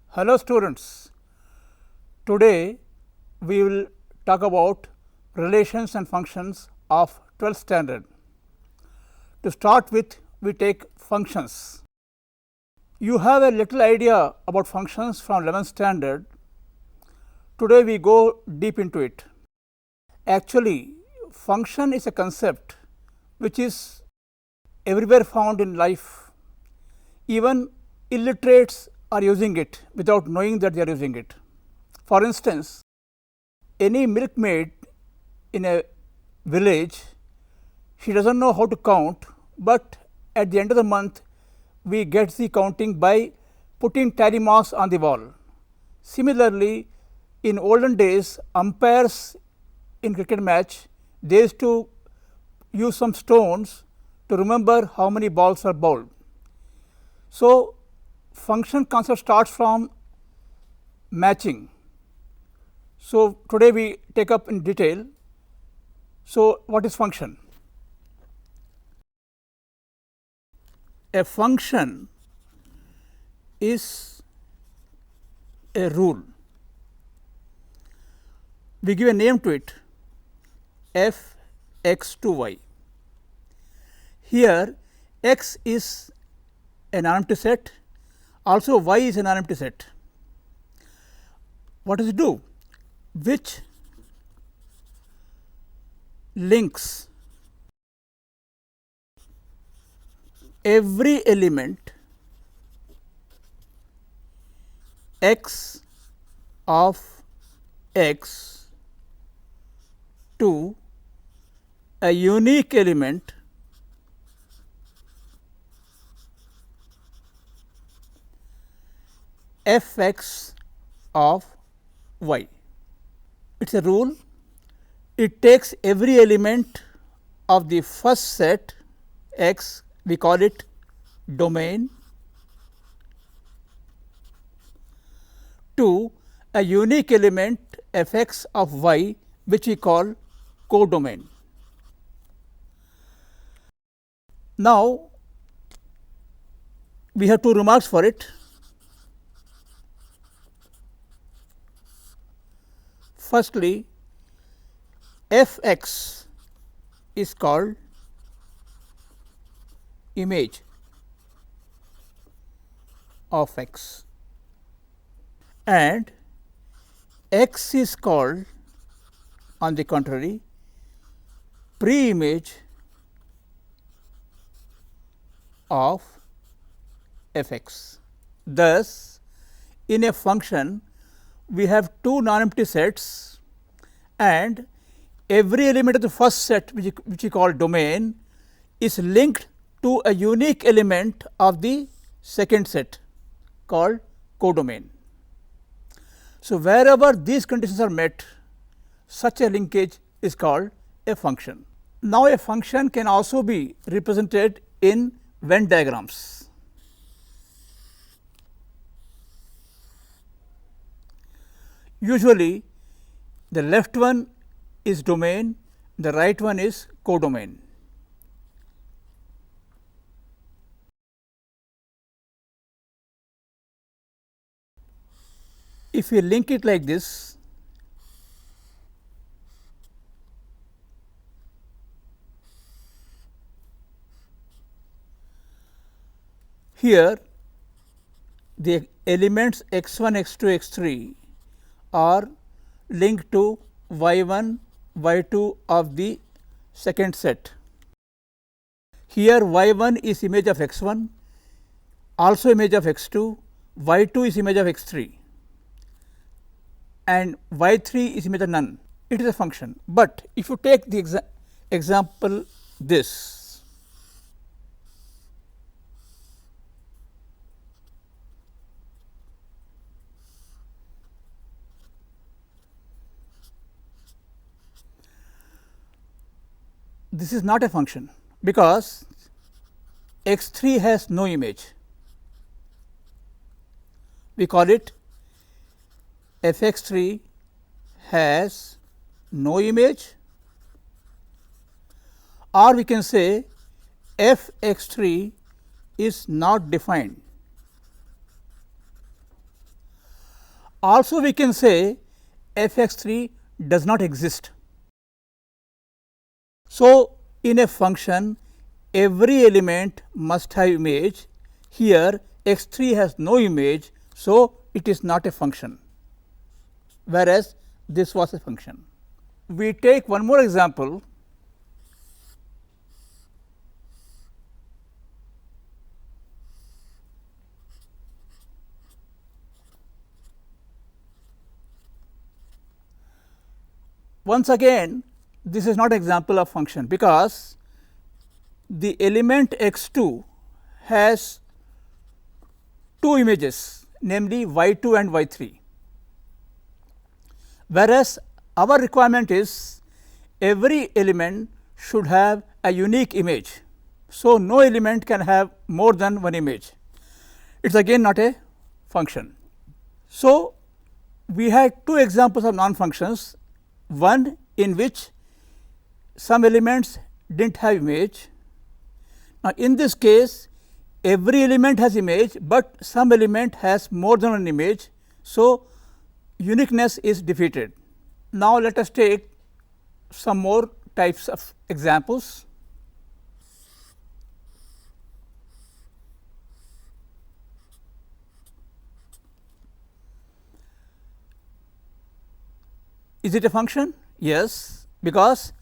Hello students, today we will talk about relations and functions of 12th standard. To start with, we take functions. You have a little idea about functions from 11th standard. Today we go deep into it. Actually, function is a concept which is everywhere found in life. Even illiterates are using it without knowing that they are using it. For instance, any milkmaid in a village, she does not know how to count, but at the end of the month we get the counting by putting tally marks on the wall. Similarly, in olden days, umpires in cricket match, they used to use some stones to remember how many balls are bowled. So, function concept starts from matching. So, today we take up in detail. So, what is function? A function is a rule. We give a name to it, f x to y. Here x is an empty set, also y is an empty set. What does it do? Which links every element x of x to a unique element f x of y. It is a rule. It takes every element of the first set x, we call it domain, to a unique element f x of y, which we call codomain. Now, we have two remarks for it. Firstly, f x is called image of x and x is called, on the contrary, pre-image of f x. Thus, in a function we have two non-empty sets and every element of the first set, which we call domain, is linked to a unique element of the second set called codomain. So, wherever these conditions are met, such a linkage is called a function. Now, a function can also be represented in Venn diagrams. Usually, the left one is domain, the right one is codomain. If we link it like this, here the elements x 1, x 2, x 3 are linked to y 1, y 2 of the second set. Here y 1 is image of x 1, also image of x 2, y 2 is image of x 3 and y 3 is image of none. It is a function, but if you take the example this, this is not a function because x 3 has no image. We call it f x 3 has no image, or we can say f x 3 is not defined. Also we can say f x 3 does not exist. So, in a function every element must have image. Here x 3 has no image. So, it is not a function, whereas this was a function. We take one more example. Once again, this is not an example of function, because the element x 2 has two images, namely y 2 and y 3, whereas our requirement is every element should have a unique image. So, no element can have more than one image. It is again not a function. So, we had two examples of non functions, one in which some elements did not have image. Now, in this case every element has image, but some element has more than one image. So, uniqueness is defeated. Now, let us take some more types of examples. Is it a function? Yes, because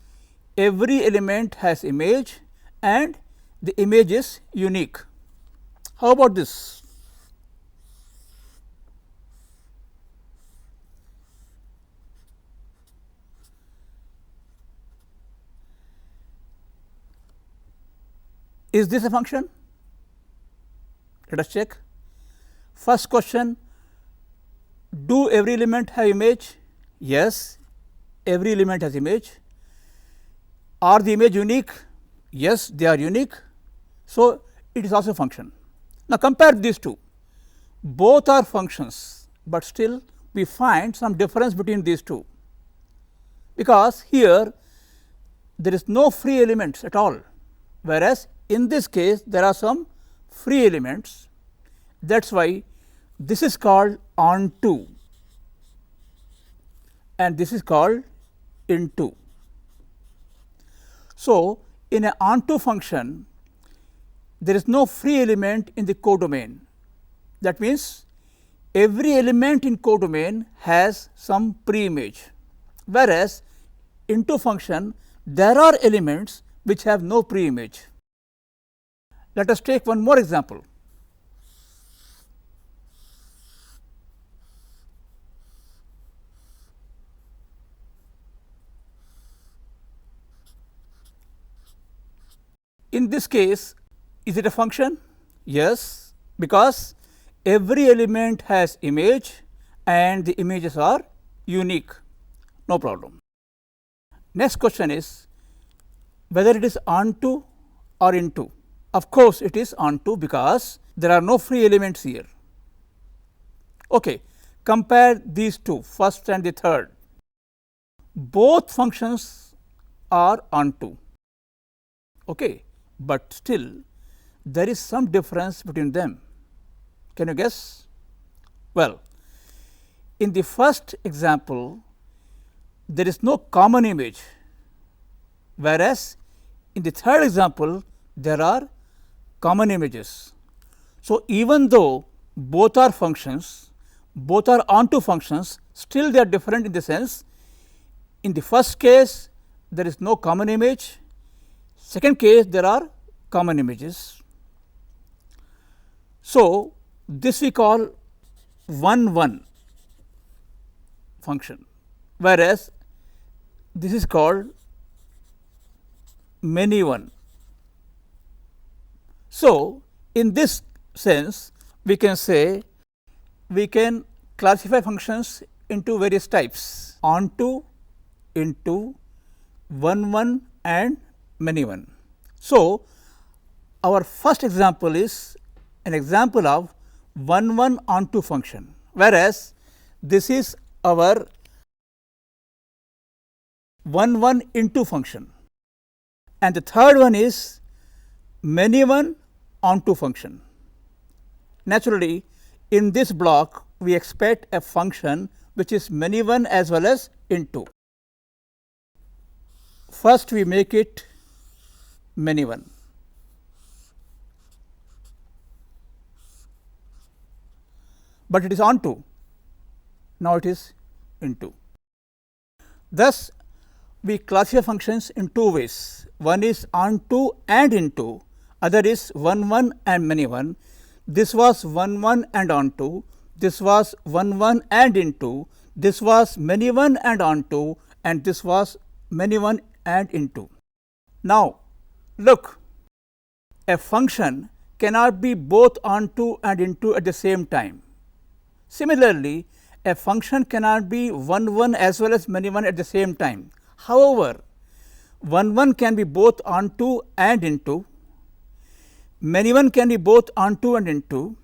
every element has image and the image is unique. How about this? Is this a function? Let us check. First question, do every element have image? Yes, every element has image. Are the image unique? Yes, they are unique. So, it is also a function. Now, compare these two. Both are functions, but still we find some difference between these two, because here there is no free elements at all, whereas in this case there are some free elements. That is why this is called onto and this is called into. So, in an onto function there is no free element in the codomain. That means, every element in codomain has some pre-image, whereas into function there are elements which have no pre-image. Let us take one more example. In this case, is it a function? Yes, because every element has image and the images are unique, no problem. Next question is whether it is onto or into. Of course, it is onto because there are no free elements here. Okay. Compare these two, first and the third. Both functions are onto, okay, but still there is some difference between them. Can you guess? Well, in the first example there is no common image, whereas in the third example there are common images. So, even though both are functions, both are onto functions, still they are different in the sense, in the first case there is no common image, second case there are common images. So, this we call 1 function, whereas this is called many one. So, in this sense we can say we can classify functions into various types: onto, into, 1 and many one. So, our first example is an example of 1 onto function, whereas this is our 1 1 into function, and the third one is many one onto function. Naturally, in this block we expect a function which is many one as well as into. First we make it many one. But it is onto, now it is into. Thus, we classify functions in two ways. One is onto and into, other is 1 1 and many one. This was 1 1 and onto, this was 1 1 and into, this was many one and onto, and this was many one and into. Now, look, a function cannot be both onto and into at the same time. Similarly, a function cannot be 1 1 as well as many one at the same time. However, 1 1 can be both onto and into, many one can be both onto and into,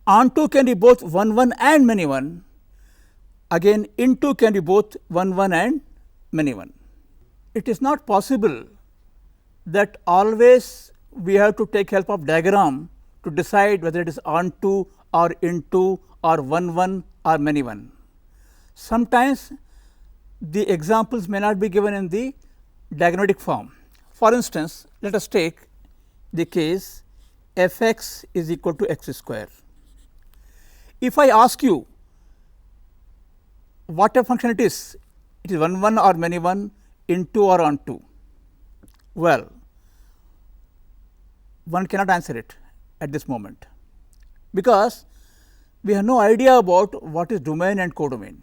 onto can be both 1 1 and many one, again into can be both 1 1 and many one. It is not possible that always we have to take help of diagram to decide whether it is onto or into or 1 1 or many one. Sometimes the examples may not be given in the diagrammatic form. For instance, let us take the case f x is equal to x square. If I ask you what a function it is 1 1 or many one, into or onto, well, one cannot answer it at this moment, because we have no idea about what is domain and codomain.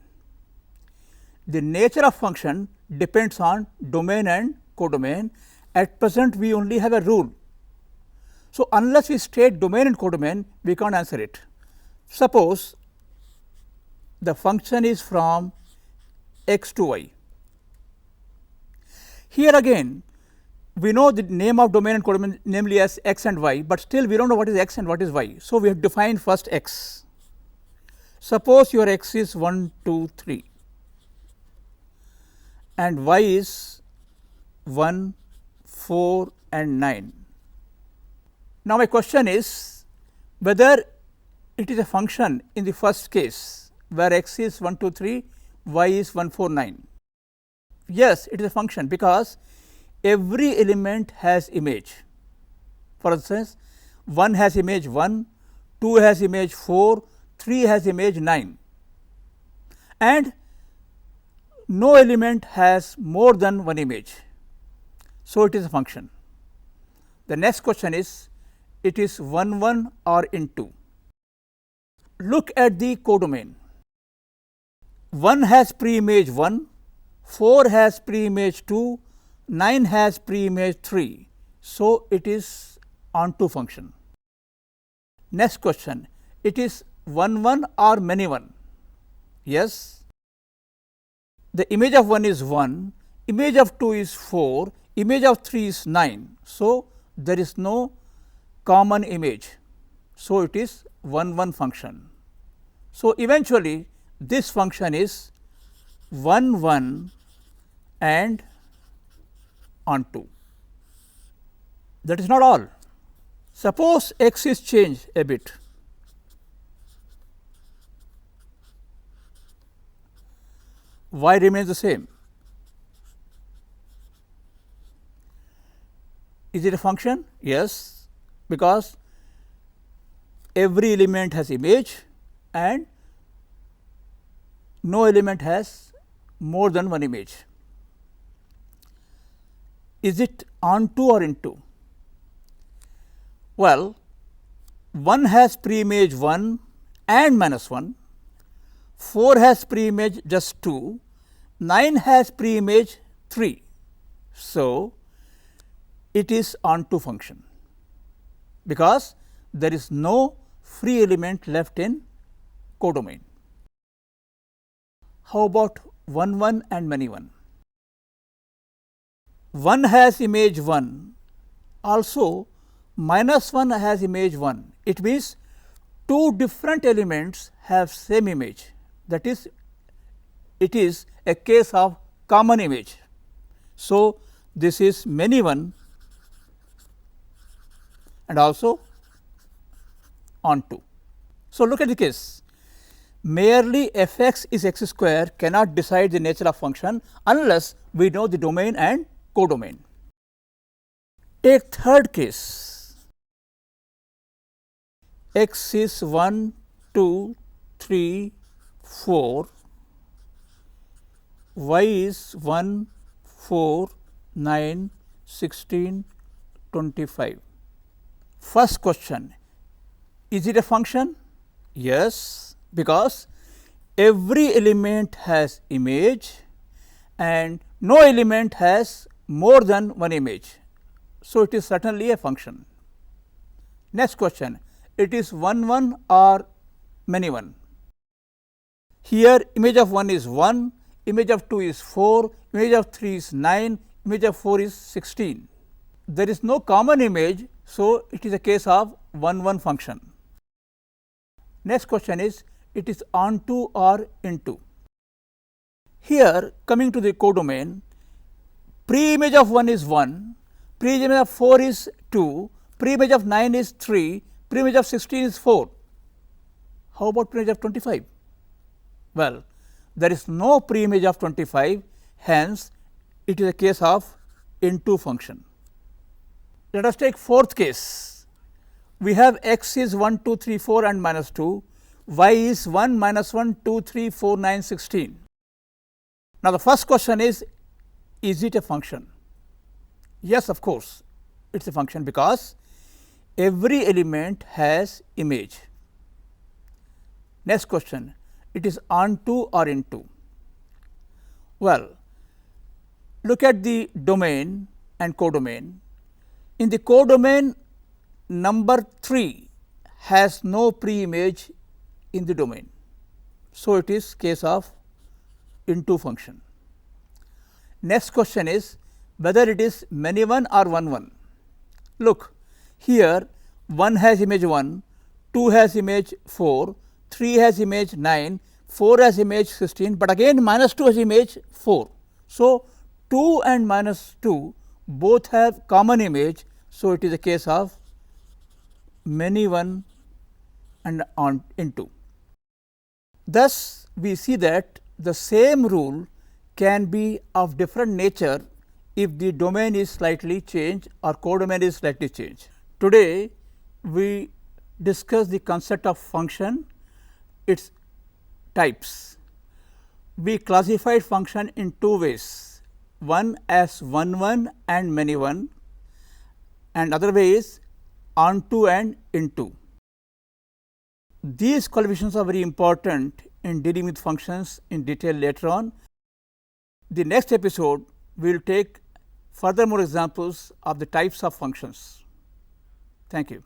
The nature of function depends on domain and codomain. At present, we only have a rule. So, unless we state domain and codomain, we can't answer it. Suppose the function is from x to y. Here again, we know the name of domain and codomain, namely as x and y, but still we do not know what is x and what is y. So, we have defined first x. Suppose your x is 1, 2, 3 and y is 1, 4 and 9. Now, my question is whether it is a function in the first case where x is 1, 2, 3, y is 1, 4, 9. Yes, it is a function, because every element has image. For instance, 1 has image 1, 2 has image 4, 3 has image 9, and no element has more than one image. So, it is a function. The next question is, it is 1 1 or into. Look at the codomain. 1 has pre-image 1, 4 has pre-image 2, 9 has pre-image 3. So, it is onto function. Next question, it is 1 1 or many one. Yes, the image of 1 is 1, image of 2 is 4, image of 3 is 9. So, there is no common image. So, it is 1 1 function. So, eventually this function is 1 1 and onto. That is not all. Suppose x is changed a bit. Y remains the same. Is it a function? Yes, because every element has image and no element has more than one image. Is it onto or into? Well, 1 has pre-image 1 and minus 1, 4 has pre-image just 2, 9 has pre-image 3. So, it is onto function, because there is no free element left in codomain. How about 1 1 and many one? 1 has image 1, also minus 1 has image 1. It means two different elements have same image, that is, it is a case of common image. So, this is many one and also onto. So, look at the case. Merely f x is x square cannot decide the nature of function unless we know the domain and codomain. Take third case. X is 1, 2, 3, 4, y is 1, 4, 9, 16, 25. First question, is it a function? Yes, because every element has image and no element has more than one image. So, it is certainly a function. Next question, it is 1 1 or many one. Here image of 1 is 1, image of 2 is 4, image of 3 is 9, image of 4 is 16. There is no common image, so it is a case of 1 1 function. Next question is, it is onto or into. Here coming to the codomain, pre-image of 1 is 1, pre-image of 4 is 2, pre-image of 9 is 3, pre-image of 16 is 4. How about pre-image of 25? Well, there is no pre-image of 25, hence it is a case of into function. Let us take fourth case. We have x is 1, 2, 3, 4 and minus 2, y is 1, minus 1, 2, 3, 4, 9, 16. Now, the first question is it a function? Yes, of course, it is a function because every element has image. Next question, it is onto or into. Well, look at the domain and codomain. In the codomain, number 3 has no pre-image in the domain. So, it is case of into function. Next question is whether it is many one or 1 1. Look, here 1 has image 1, 2 has image 4, 3 has image 9, 4 has image 16, but again minus 2 has image 4. So, 2 and minus 2 both have common image. So, it is a case of many one and on into. Thus, we see that the same rule can be of different nature if the domain is slightly changed or codomain is slightly changed. Today, we discuss the concept of function, its types. We classified function in two ways, one as 1 1 and many one, and other way is onto and into. These qualifications are very important in dealing with functions in detail later on. The next episode we will take further more examples of the types of functions. Thank you.